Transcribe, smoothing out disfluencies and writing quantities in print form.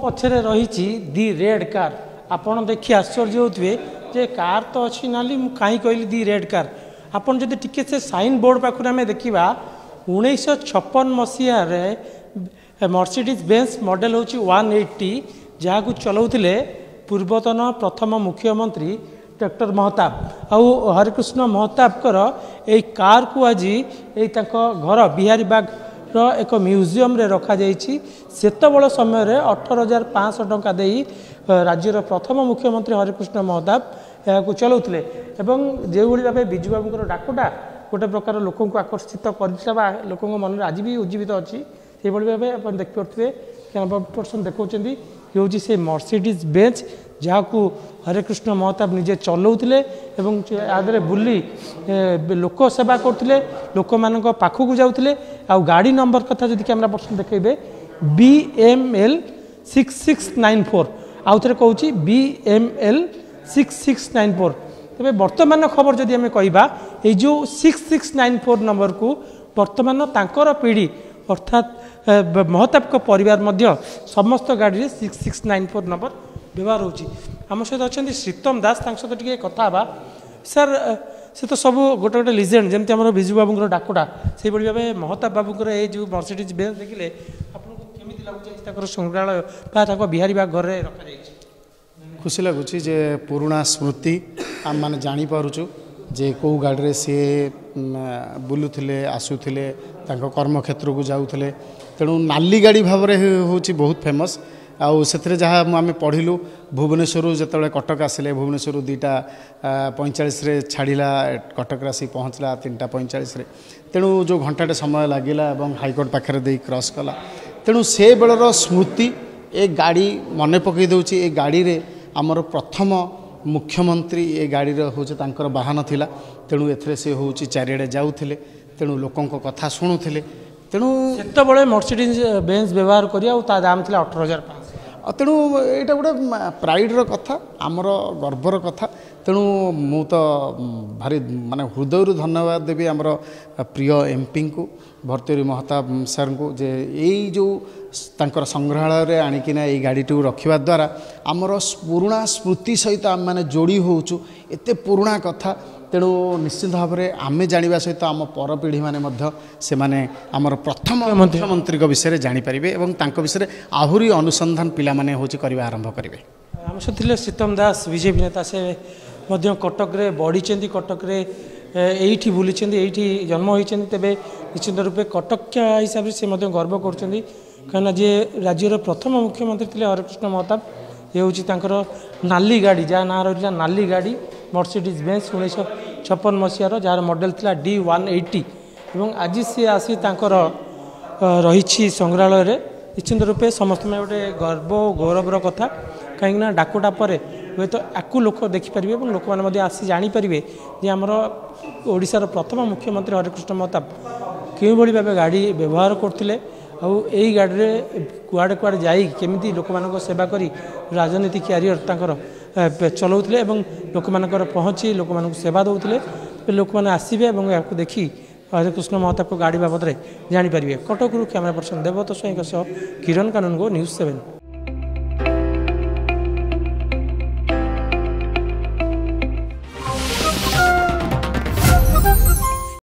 पछरे रही दि red car आपण देखी आश्चर्य होते जे कार तो अच्छी नाली कहीं कहली दि रेड कार आपन जदि टिके से साइन बोर्ड पाखुर आम देखा 1956 मसीह मर्सिडीज बेंज मॉडल हूँ 180 जहाँ को चलाउले पूर्वतन प्रथम मुख्यमंत्री डॉक्टर महताब आउ हरिकृष्ण महताबकर यही कार को आज घर बिहारी बाग एक म्यूजियम रे रखा सेतबेल समय 18,500 टंका दे राज्यर प्रथम मुख्यमंत्री हरिकृष्ण महताब यहाँ चलाउले जो भाव विजु बाबूर डाकटा गोटे प्रकार लोक आकर्षित कर लोक मन में आज भी उज्जीवित अच्छी से भाव आप देखिपे कैमरा पर्सन देखते ये हूँ से मर्सिडीज बेंच जहाँ को हरिकृष्ण महताब निजे चलाउले आदि बुली लोक सेवा करते लोक मान पाखक जाते आ गाड़ी नंबर कथा जब कैमरा पर्सन देखेबे BML 6694 आउ थे कहूँ BML 6694 तेरे वर्तमान खबर जदि आम कहवा ये जो 6694 नंबर को वर्तमान तांकर पीढ़ी अर्थात महताब का परिवार मध्य समस्त गाड़ी 6694 नंबर व्यवहार होची आम सहित अच्छा श्रीतम दास सहित टे कथा सर से तो सब गोटे गोटे लिजेंड जमी आम विजु बाबूर डाकटा से भाव महताब बाबूर ये जो मर्सिडीज बेंच देखिले आपको केमी लगुच संग्रहालय बिहारी बाग घर रखा खुशी लगुच जे पुराणा स्मृति आम मैंने जापरुचु जे कौ गाड़ी सी बुलूले आसुले कर्मक्षेत्र को जाऊे तेणु नाली गाड़ी भाव हूँ बहुत फेमस आउ से जहाँ आम पढ़िलु भुवनेश्वर जो कटक आसिले भुवनेश्वर 2:45 छाड़ा कटक आसी पहुँचला 3:45 तेणु जो घंटाटे समय लगिला हाईकोर्ट पाखे दे क्रॉस कला तेणु से बेलर स्मृति ए गाड़ी मन पकई दूची ए गाड़ी रे आमर प्रथम मुख्यमंत्री ए गाड़ी हूँ बाहन थिला तेणु एथरे से हूँ चारिड़े जाऊे तेणु लोकों कथा शुणुले तेणु से मर्सिडीज बेंच व्यवहार करा दाम थी 18,500 तेणु यहाँ गोटे प्राइड्र कथा आमर गर्वर कथा तेणु मु तो भारी माने हृदय धन्यवाद देवी आमर प्रिय एमपी को भर्तृहरि महताब सर को जे यही जो तांकर संग्रहालय आणिकिना ये गाड़ी रखा द्वारा आमर पुराणा स्मृति सहित आम मैंने जोड़ी होचु एते पुराणा कथा तेणु निश्चित भाव में आम जाना सहित आम पर पीढ़ी मैंने आमर प्रथम मुख्यमंत्री विषय जापर और विषय आहरी अनुसंधान पिला माने होची करवा आरंभ करेंगे आम सहित श्रीतम दास बीजेपी नेता से कटक रे बढ़ी कटक रे एठी बुली एठी जन्म होती तेरे निश्चित रूपे कटक हिसाब से गर्व कर कहीं जी राज्यर प्रथम मुख्यमंत्री थे हरिकृष्ण महताब ये हूँ नाली गाड़ी जहाँ ना रही नाली गाड़ी मर्सिडीज बेंच 1956 मसीहार जार मॉडल था D180 और आज सी आसी रही संग्रहालय निश्चित रूपे समस्त में गोटे गर्व गौरवर कथा कहीं डाकोटा पर हे तो आपको लोक देखिपारे और लोक मैंने आसी जानीपारे जे आमर ओडिशार प्रथम मुख्यमंत्री हरिकृष्ण महताब क्यों भाव गाड़ी व्यवहार करते यही गाड़ी में कुआड़े कुआड़े जामी लोक मान सेवा करी राजनीति क्यारियर चलाउले लोक मानकर पहुँची लोक मान सेवा दौले लोक मैंने आसबे और या देखी हरिकृष्ण महताब को गाड़ी बाबद में जानीपारे कटकरू कैमरा पर्सन देवत स्वाई किरण कानून को News 7।